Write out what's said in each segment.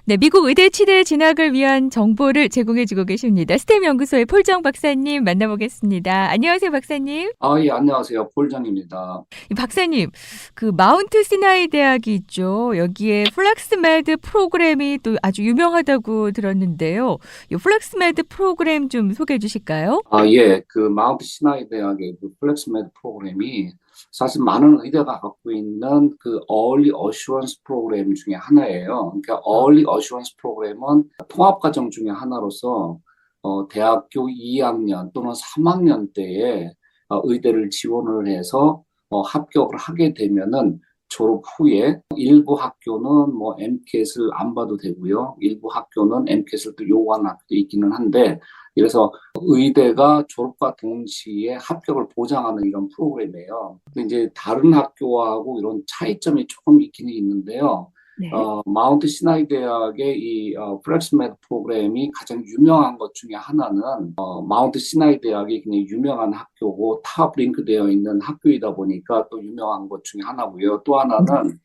네, 미국 의대 치대 진학을 위한 정보를 제공해주고 계십니다. 스템 연구소의 폴정 박사님 만나보겠습니다. 안녕하세요, 박사님. 예, 안녕하세요. 폴정입니다. 이 박사님, 그 마운트 시나이 대학이 있죠. 여기에 플렉스메드 프로그램이 또 아주 유명하다고 들었는데요. 이 플렉스메드 프로그램 좀 소개해 주실까요? 예, 그 마운트 시나이 대학의 그 플렉스메드 프로그램이 사실 많은 의대가 갖고 있는 그 Early Assurance 프로그램 중에 하나예요. 그러니까 아, Early Assurance 프로그램은 통합 과정 중에 하나로서 대학교 2학년 또는 3학년 때에 의대를 지원을 해서 합격을 하게 되면은 졸업 후에 일부 학교는 뭐 MCAT을 안 봐도 되고요. 일부 학교는 MCAT을 또 요구하는 학교도 있기는 한데, 그래서 의대가 졸업과 동시에 합격을 보장하는 이런 프로그램이에요. 근데 이제 다른 학교하고 이런 차이점이 조금 있기는 있는데요. 네. 마운트 시나이 대학의 이 플렉스메드 프로그램이 가장 유명한 것 중에 하나는 마운트 시나이 대학이 굉장히 유명한 학교고 탑 링크되어 있는 학교이다 보니까 또 유명한 것 중에 하나고요. 또 하나는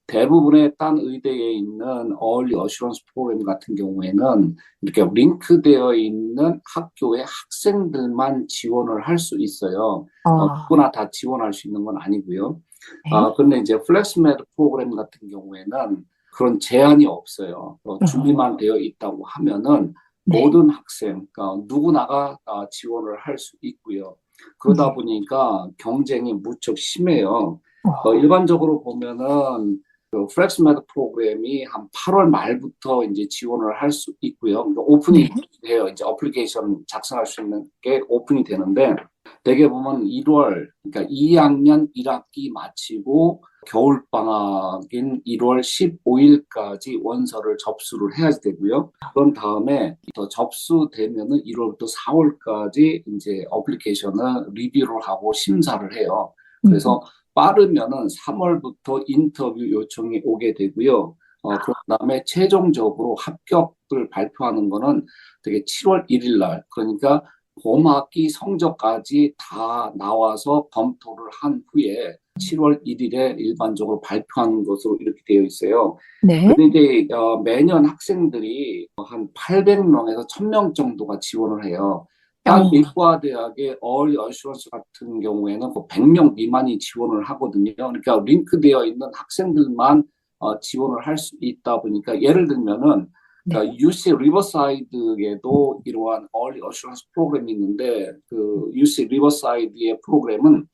대부분의 딴 의대에 있는 어울리 어슈런스 프로그램 같은 경우에는 이렇게 링크되어 있는 학교의 학생들만 지원을 할 수 있어요. 아, 누구나 다 지원할 수 있는 건 아니고요. 네. 그런데 이제 플렉스메드 프로그램 같은 경우에는 그런 제한이 없어요. 준비만 어, 되어 있다고 하면은 네. 모든 학생, 누구나가 지원을 할 수 있고요. 그러다 네. 보니까 경쟁이 무척 심해요. 어, 일반적으로 보면은 그 플렉스메드 프로그램이 한 8월 말부터 이제 지원을 할 수 있고요. 그러니까 네. 오픈이 돼요. 이제 어플리케이션 작성할 수 있는 게 오픈이 되는데 대개 보면 1월, 그러니까 2학년 1학기 마치고 겨울방학인 1월 15일까지 원서를 접수를 해야 되고요. 그런 다음에 더 접수되면은 1월부터 4월까지 이제 어플리케이션을 리뷰를 하고 심사를 해요. 음. 그래서 빠르면은 3월부터 인터뷰 요청이 오게 되고요. 그런 다음에 최종적으로 합격을 발표하는 거는 되게 7월 1일 날, 그러니까 봄학기 성적까지 다 나와서 검토를 한 후에 7월 1일에 일반적으로 발표하는 것으로 이렇게 되어 있어요. 네. 근데 이제 매년 학생들이 한 800명에서 1000명 정도가 지원을 해요. 딴 어, 의과대학의 어리 어슈런스 같은 경우에는 그 100명 미만이 지원을 하거든요. 그러니까 링크되어 있는 학생들만 지원을 할 수 있다 보니까 예를 들면은 네. UC 리버사이드에도 이러한 Early Assurance 프로그램이 있는데 그 UC 리버사이드의 프로그램은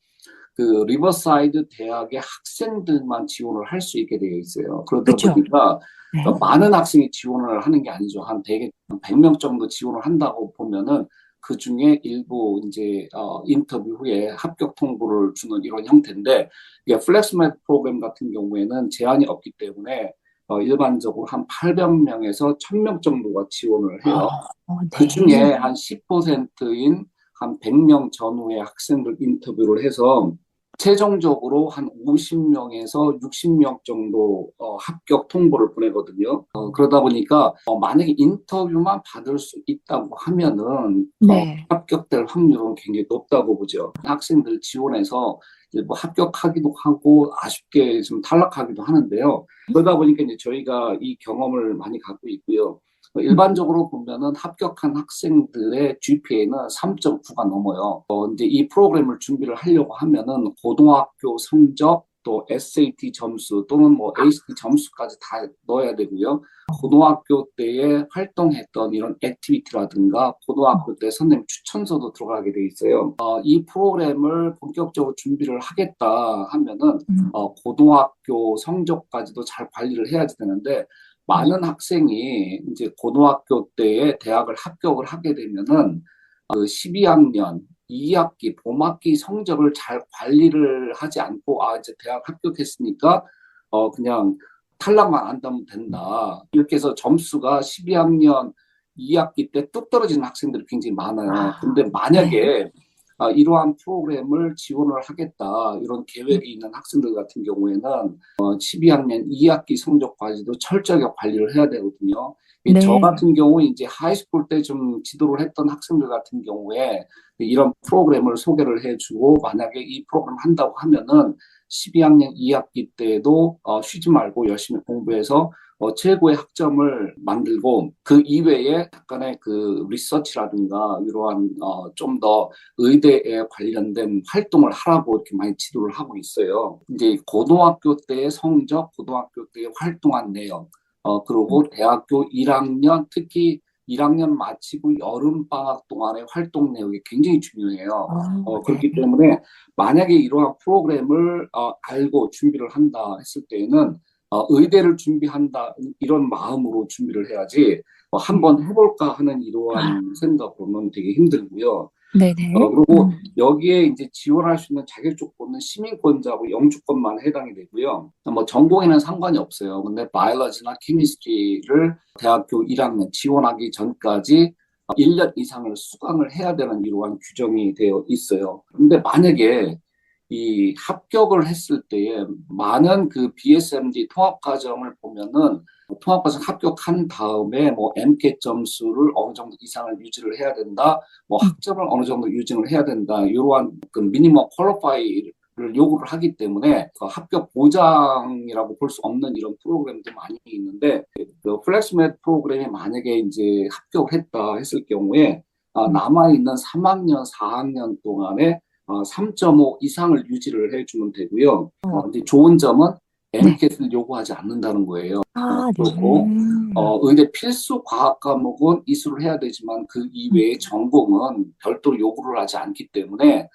그 리버사이드 대학의 학생들만 지원을 할 수 있게 되어 있어요. 그러다 그쵸. 보니까 네. 많은 학생이 지원을 하는 게 아니죠. 한 대개 100명 정도 지원을 한다고 보면은 그 중에 일부 이제 인터뷰 후에 합격 통보를 주는 이런 형태인데 이게 플렉스맨 프로그램 같은 경우에는 제한이 없기 때문에 일반적으로 한 800명에서 1000명 정도가 지원을 해요. 그 중에 네. 한 10%인 한 100명 전후의 학생들 인터뷰를 해서 최종적으로 한 50명에서 60명 정도 합격 통보를 보내거든요. 그러다 보니까 만약에 인터뷰만 받을 수 있다고 하면은 네. 합격될 확률은 굉장히 높다고 보죠. 학생들 지원해서 일부 합격하기도 하고 아쉽게 좀 탈락하기도 하는데요. 그러다 보니까 이제 저희가 이 경험을 많이 갖고 있고요. 일반적으로 보면은 합격한 학생들의 GPA는 3.9가 넘어요. 이제 이 프로그램을 준비를 하려고 하면은 고등학교 성적 또 SAT 점수 또는 뭐 ACT 점수까지 다 넣어야 되고요. 고등학교 때에 활동했던 이런 액티비티라든가 고등학교 때 선생님 추천서도 들어가게 돼 있어요. 이 프로그램을 본격적으로 준비를 하겠다 하면은 음. 고등학교 성적까지도 잘 관리를 해야 되는데 많은 학생이 이제 고등학교 때에 대학을 합격을 하게 되면은 그 12학년 2학기 봄학기 성적을 잘 관리를 하지 않고 이제 대학 합격했으니까 그냥 탈락만 안 하면 된다. 이렇게 해서 점수가 12학년 2학기 때 뚝 떨어지는 학생들이 굉장히 많아요. 근데 네. 만약에 이러한 프로그램을 지원을 하겠다 이런 계획이 있는 학생들 같은 경우에는 12학년 2학기 성적까지도 철저하게 관리를 해야 되거든요. 저 네. 같은 경우 이제 하이스쿨 때 좀 지도를 했던 학생들 같은 경우에 이런 프로그램을 소개를 해주고 만약에 이 프로그램 한다고 하면은 12학년 2학기 때도 쉬지 말고 열심히 공부해서 최고의 학점을 만들고 그 이외에 약간의 그 리서치라든가 이러한 좀 더 의대에 관련된 활동을 하라고 이렇게 많이 지도를 하고 있어요. 이제 고등학교 때의 성적, 고등학교 때 활동한 내용, 그리고 대학교 1학년, 특히 1학년 마치고 여름방학 동안의 활동 내용이 굉장히 중요해요. 네. 그렇기 때문에 만약에 이러한 프로그램을 알고 준비를 한다 했을 때에는 의대를 준비한다 이런 마음으로 준비를 해야지 한번 해볼까 하는 아, 이러한 생각으로는 되게 힘들고요. 네네. 그리고 여기에 이제 지원할 수 있는 자격 조건은 시민권자하고 영주권만 해당이 되고요. 뭐 전공에는 상관이 없어요. 근데 바이올로지나 케미스트리를 대학교 1학년 지원하기 전까지 1년 이상을 수강을 해야 되는 이러한 규정이 되어 있어요. 근데 만약에 이 합격을 했을 때에 많은 그 BSMD 통합 과정을 보면은 통합과정 합격한 다음에 뭐 MCAT 점수를 어느 정도 이상을 유지를 해야 된다. 뭐 학점을 어느 정도 유지를 해야 된다. 이러한 그 미니멈 퀄리파이를 요구를 하기 때문에 그 합격 보장이라고 볼 수 없는 이런 프로그램도 많이 있는데 그 플렉스메드 프로그램이 만약에 이제 합격을 했다 했을 경우에 남아있는 3학년, 4학년 동안에 3.5 이상을 유지를 해주면 되고요. 근데 좋은 점은 네. MCAT을 요구하지 않는다는 거예요. 아, 네. 그렇고 의대 필수 과학 과목은 이수를 해야 되지만 그 이외의 전공은 별도로 요구를 하지 않기 때문에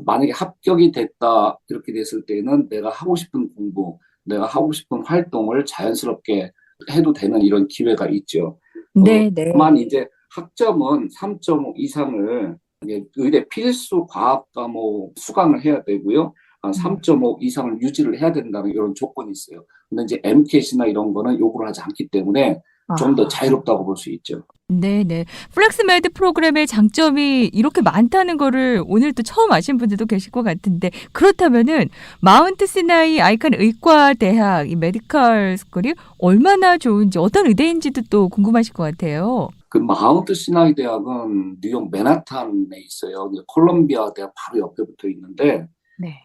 만약에 합격이 됐다 이렇게 됐을 때는 내가 하고 싶은 공부, 내가 하고 싶은 활동을 자연스럽게 해도 되는 이런 기회가 있죠. 네, 다만 네. 이제 학점은 3.5 이상을 이제 의대 필수 과학 과목 수강을 해야 되고요. 한 3.5 이상을 유지를 해야 된다는 이런 조건이 있어요. 근데 이제 MCAT이나 이런 거는 요구를 하지 않기 때문에 좀 더 아, 자유롭다고 볼 수 있죠. 네네. 플렉스메드 프로그램의 장점이 이렇게 많다는 거를 오늘 또 처음 아신 분들도 계실 것 같은데, 그렇다면은 마운트 시나이 아이칸 의과대학 이 메디컬 스쿨이 얼마나 좋은지, 어떤 의대인지도 또 궁금하실 것 같아요. 그 마운트 시나이 대학은 뉴욕 맨하탄에 있어요. 이제 콜롬비아 대학 바로 옆에 붙어 있는데 네.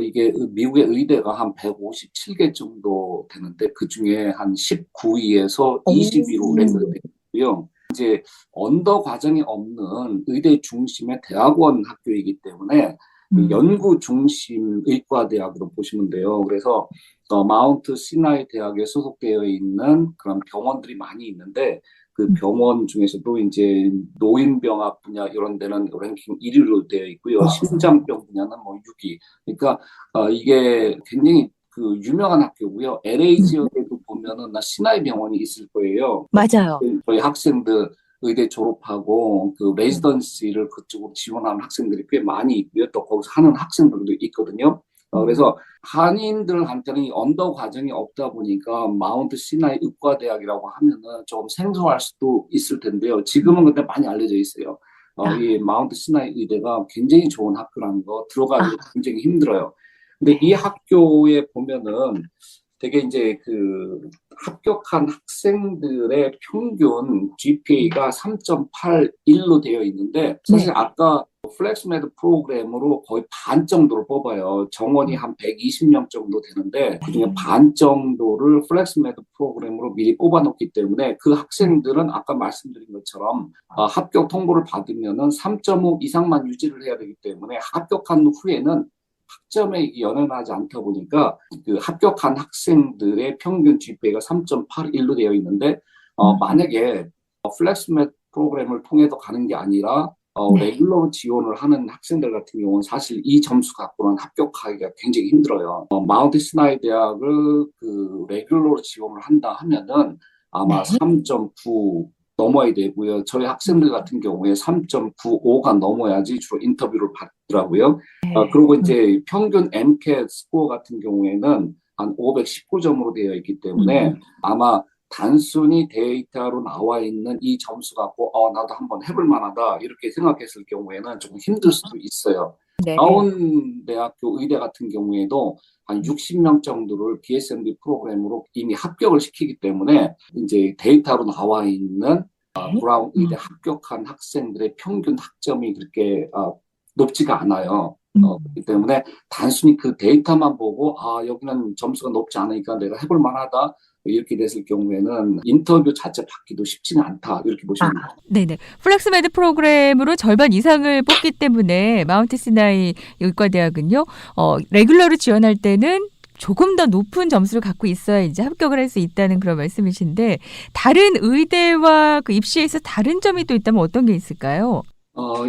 이게 미국의 의대가 한 157개 정도 되는데 그 중에 한 19위에서 오. 20위로 랭크되고요. 이제 언더 과정이 없는 의대 중심의 대학원 학교이기 때문에 그 음. 연구 중심 의과대학으로 보시면 돼요. 그래서 마운트 시나이 대학에 소속되어 있는 그런 병원들이 많이 있는데 그 병원 중에서도 이제 노인병학 분야 이런 데는 랭킹 1위로 되어 있고요. 심장병 분야는 뭐 6위. 그러니까 이게 굉장히 그 유명한 학교고요. LA 지역에도 보면은 나 시나이 병원이 있을 거예요. 맞아요. 저희 학생들 의대 졸업하고 그 레지던시를 그쪽으로 지원하는 학생들이 꽤 많이 있고요. 또 거기서 하는 학생들도 있거든요. 그래서 한인들한테는 이 언더 과정이 없다 보니까 마운트 시나이 의과대학이라고 하면은 좀 생소할 수도 있을 텐데요. 지금은 근데 많이 알려져 있어요. 아, 이 마운트 시나이 의대가 굉장히 좋은 학교라는 거 들어가기도 굉장히 힘들어요. 근데 이 네. 학교에 보면은 되게 이제 그 합격한 학생들의 평균 GPA가 3.81로 되어 있는데 사실 네. 아까 플렉스메드 프로그램으로 거의 반 정도를 뽑아요. 정원이 한 120명 정도 되는데 그중에 반 정도를 플렉스메드 프로그램으로 미리 뽑아놓기 때문에 그 학생들은 아까 말씀드린 것처럼 합격 통보를 받으면은 3.5 이상만 유지를 해야 되기 때문에 합격한 후에는 학점에 연연하지 않다 보니까 그 합격한 학생들의 평균 GPA가 3.81로 되어 있는데 만약에 플렉스맵 프로그램을 통해서 가는 게 아니라 네. 레귤러 지원을 하는 학생들 같은 경우는 사실 이 점수 갖고는 합격하기가 굉장히 힘들어요. 마운트 시나이 대학을 그 레귤러로 지원을 한다 하면은 아마 네. 3.9 넘어야 되고요. 저희 학생들 같은 경우에 3.95가 넘어야지 주로 인터뷰를 받더라고요. 네. 그리고 이제 평균 MCAT 스코어 같은 경우에는 한 519점으로 되어 있기 때문에 아마 단순히 데이터로 나와 있는 이 점수 갖고 나도 한번 해볼 만하다 이렇게 생각했을 경우에는 조금 힘들 수도 있어요. 네. 다운대학교 의대 같은 경우에도 한 60명 정도를 BSMD 프로그램으로 이미 합격을 시키기 때문에 이제 데이터로 나와 있는 네. 브라운 의대 합격한 학생들의 평균 학점이 그렇게 높지가 않아요. 그렇기 때문에 단순히 그 데이터만 보고 여기는 점수가 높지 않으니까 내가 해볼 만하다. 이렇게 됐을 경우에는 인터뷰 자체 받기도 쉽지는 않다. 이렇게 보시면 됩니다. 네네. 플렉스메드 프로그램으로 절반 이상을 뽑기 때문에 마운트 시나이 의과대학은요, 레귤러로 지원할 때는 조금 더 높은 점수를 갖고 있어야 이제 합격을 할 수 있다는 그런 말씀이신데, 다른 의대와 그 입시에 있어 다른 점이 또 있다면 어떤 게 있을까요?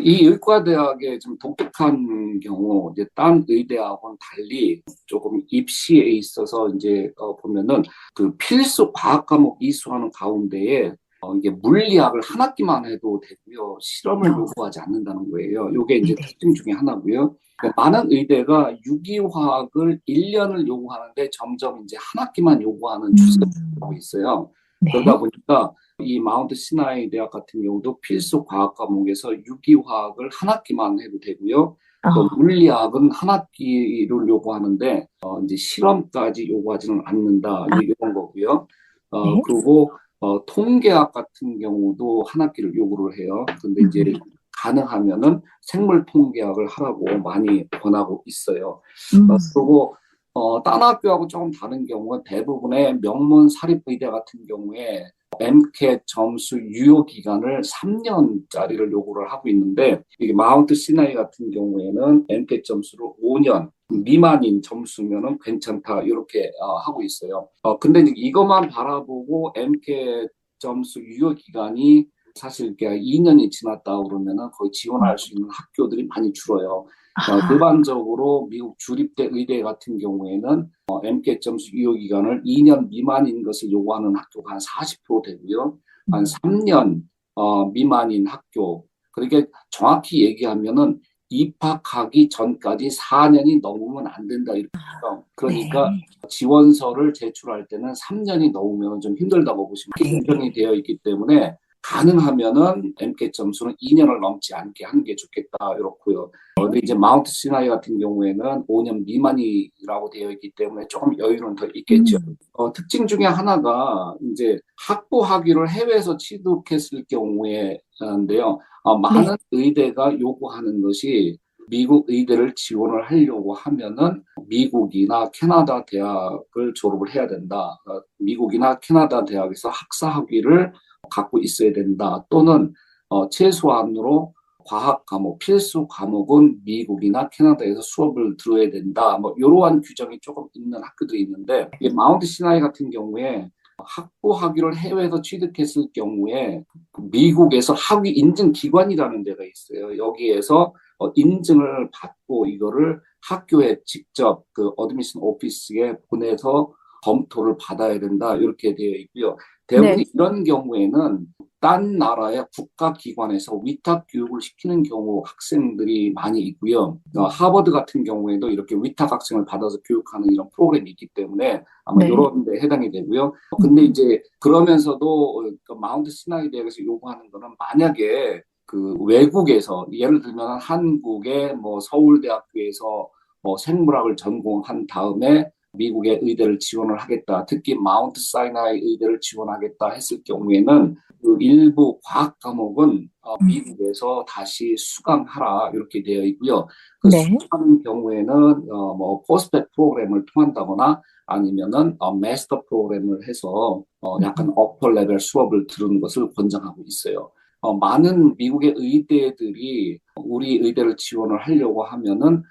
이 의과대학의 좀 독특한 경우, 이제 딴 의대하고는 달리 조금 입시에 있어서 이제 보면은 그 필수 과학 과목 이수하는 가운데에 이게 물리학을 한 학기만 해도 되고요. 실험을 요구하지 않는다는 거예요. 이게 이제 특징 중에 하나고요. 그러니까 많은 의대가 유기화학을 1년을 요구하는데 점점 이제 한 학기만 요구하는 추세가 나고 있어요. 그러다 보니까 이 마운트 시나이 대학 같은 경우도 필수 과학 과목에서 유기화학을 한 학기만 해도 되고요. 또 물리학은 한 학기를 요구하는데 이제 실험까지 요구하지는 않는다 이런 거고요. 그리고 통계학 같은 경우도 한 학기를 요구를 해요. 근데 이제 가능하면은 생물 통계학을 하라고 많이 권하고 있어요. 그리고 딴 학교하고 조금 다른 경우는 대부분의 명문 사립의대 같은 경우에 MCAT 점수 유효 기간을 3년짜리를 요구를 하고 있는데, 이게 마운트 시나이 같은 경우에는 MCAT 점수를 5년 미만인 점수면은 괜찮다 이렇게 하고 있어요. 근데 이제 이것만 바라보고 MCAT 점수 유효 기간이 사실 이렇게 2년이 지났다 그러면은 거의 지원할 수 있는 학교들이 많이 줄어요. 일반적으로 미국 주립대 의대 같은 경우에는 MCAT 점수 유효 기간을 2년 미만인 것을 요구하는 학교가 한 40% 되고요. 한 3년 미만인 학교. 그러니까 정확히 얘기하면은 입학하기 전까지 4년이 넘으면 안 된다 이렇게 해요. 그러니까 지원서를 제출할 때는 3년이 넘으면 좀 힘들다고 보시면 규정이 되어 있기 때문에 가능하면은 MCAT 점수는 2년을 넘지 않게 하는 게 좋겠다 이렇고요. 근데 이제 마운트 시나이 같은 경우에는 5년 미만이라고 되어 있기 때문에 조금 여유는 더 있겠죠. 특징 중에 하나가 이제 학부 학위를 해외에서 취득했을 경우에인데요. 많은 의대가 요구하는 것이 미국 의대를 지원을 하려고 하면은 미국이나 캐나다 대학을 졸업을 해야 된다. 미국이나 캐나다 대학에서 학사 학위를 갖고 있어야 된다. 또는 최소한으로 과학 과목, 필수 과목은 미국이나 캐나다에서 수업을 들어야 된다. 뭐 이러한 규정이 조금 있는 학교들이 있는데, 이 마운트 시나이 같은 경우에 학부 학위를 해외에서 취득했을 경우에 미국에서 학위 인증 기관이라는 데가 있어요. 여기에서 인증을 받고 이거를 학교에 직접 그 어드미션 오피스에 보내서 검토를 받아야 된다. 이렇게 되어 있고요. 대부분 이런 경우에는 딴 나라의 국가기관에서 위탁 교육을 시키는 경우 학생들이 많이 있고요. 하버드 같은 경우에도 이렇게 위탁 학생을 받아서 교육하는 이런 프로그램이 있기 때문에 아마 이런 데 해당이 되고요. 근데 이제 그러면서도 마운트 시나이 대학에서 요구하는 거는 만약에 그 외국에서 예를 들면 한국의 뭐 서울대학교에서 생물학을 전공한 다음에 미국의 의대를 지원을 하겠다. 특히 마운트 사이나이 의대를 지원하겠다 했을 경우에는 그 일부 과학 과목은 미국에서 다시 수강하라 이렇게 되어 있고요. 그 수강하는 경우에는 뭐 포스트백 프로그램을 통한다거나 아니면은 마스터 프로그램을 해서 약간 어퍼 레벨 수업을 들은 것을 권장하고 있어요. 많은 미국의 의대들이 우리 의대를 지원을 하려고 하면은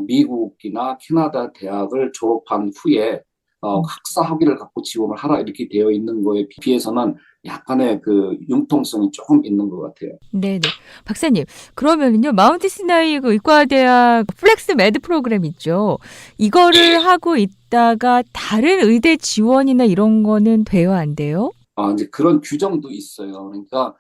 미국이나 캐나다 대학을 졸업한 후에 학사 학위를 갖고 지원을 하라 이렇게 되어 있는 거에 비해서는 약간의 그 융통성이 조금 있는 것 같아요. 네네. 박사님, 그러면은요, 마운트 시나이 그 의과대학 플렉스 매드 프로그램 있죠. 이거를 하고 있다가 다른 의대 지원이나 이런 거는 돼요, 안 돼요? 이제 그런 규정도 있어요. 그러니까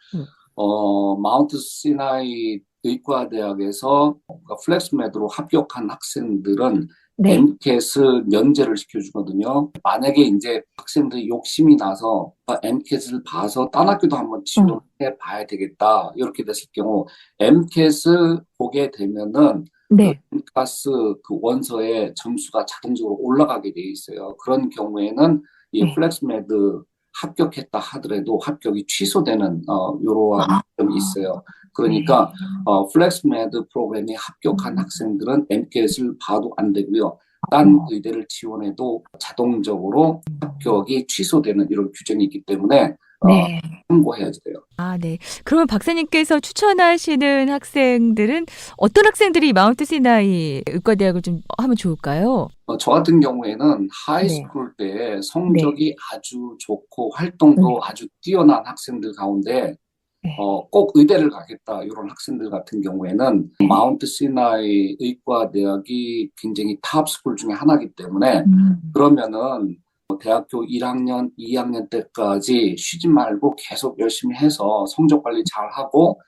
마운트 시나이 의과대학에서 플렉스메드로 합격한 학생들은 MCAT을 면제를 시켜주거든요. 만약에 이제 학생들이 욕심이 나서 MCAT을 봐서 딴 학교도 한번 지원해 봐야 되겠다 이렇게 됐을 경우 MCAT을 보게 되면은 그 MCAS 그 원서의 점수가 자동적으로 올라가게 돼 있어요. 그런 경우에는 이 플렉스메드 합격했다 하더라도 합격이 취소되는 이러한 점이 있어요. 그러니까 플렉스메드 프로그램에 합격한 학생들은 MCAT을 봐도 안 되고요. 딴 의대를 지원해도 자동적으로 합격이 취소되는 이런 규정이 있기 때문에 네. 참고해야 돼요. 아, 네. 그러면 박사님께서 추천하시는 학생들은 어떤 학생들이 마운트 시나이 의과대학을 좀 하면 좋을까요? 저 같은 경우에는 네. 하이스쿨 때 성적이 아주 좋고 활동도 아주 뛰어난 학생들 가운데 네. 꼭 의대를 가겠다 이런 학생들 같은 경우에는 네. 마운트 시나이 의과대학이 굉장히 탑 스쿨 중에 하나이기 때문에 음. 그러면은 대학교 1학년, 2학년 때까지 쉬지 말고 계속 열심히 해서 성적 관리 잘하고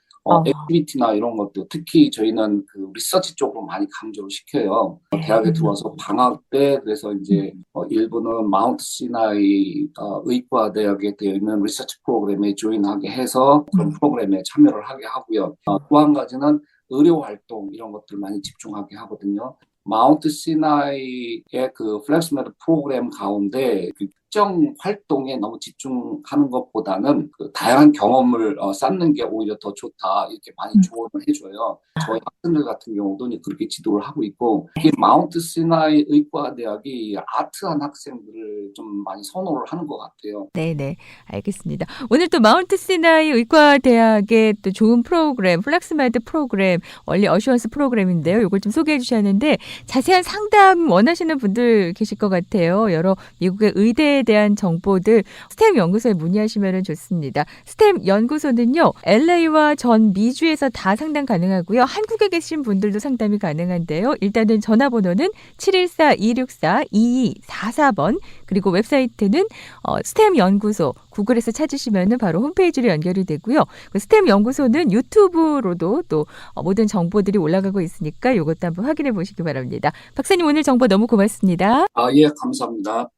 액티비티나 이런 것도 특히 저희는 그 리서치 쪽으로 많이 강조를 시켜요. 대학에 들어와서 방학 때 그래서 이제 일부는 마운트 시나이 의과대학에 되어 있는 리서치 프로그램에 조인하게 해서 그런 프로그램에 참여를 하게 하고요. 또 한 가지는 의료 활동 이런 것들 많이 집중하게 하거든요. 마운트 시나이의 그 플렉스메드 프로그램 가운데 그 특정 활동에 너무 집중하는 것보다는 그 다양한 경험을 쌓는 게 오히려 더 좋다 이렇게 많이 조언을 해줘요. 저희 학생들 같은 경우도 그렇게 지도를 하고 있고 특히 마운트 시나이 의과대학이 아트한 학생들을 좀 많이 선호를 하는 것 같아요. 네네, 알겠습니다. 오늘 또 마운트 시나이 의과대학의 또 좋은 프로그램, 플렉스메드 프로그램, 얼리 어슈언스 프로그램인데요. 이걸 좀 소개해 주셨는데 자세한 상담 원하시는 분들 계실 것 같아요. 여러 미국의 의대에 대한 정보들 스템 연구소에 문의하시면 좋습니다. 스템 연구소는요, LA와 전 미주에서 다 상담 가능하고요. 한국에 계신 분들도 상담이 가능한데요. 일단은 전화번호는 714-264-2244번 그리고 웹사이트는 스템 연구소 구글에서 찾으시면 바로 홈페이지로 연결이 되고요. 그 스템 연구소는 유튜브로도 또 모든 정보들이 올라가고 있으니까 이것도 한번 확인해 보시기 바랍니다. 박사님 오늘 정보 너무 고맙습니다. 예, 감사합니다.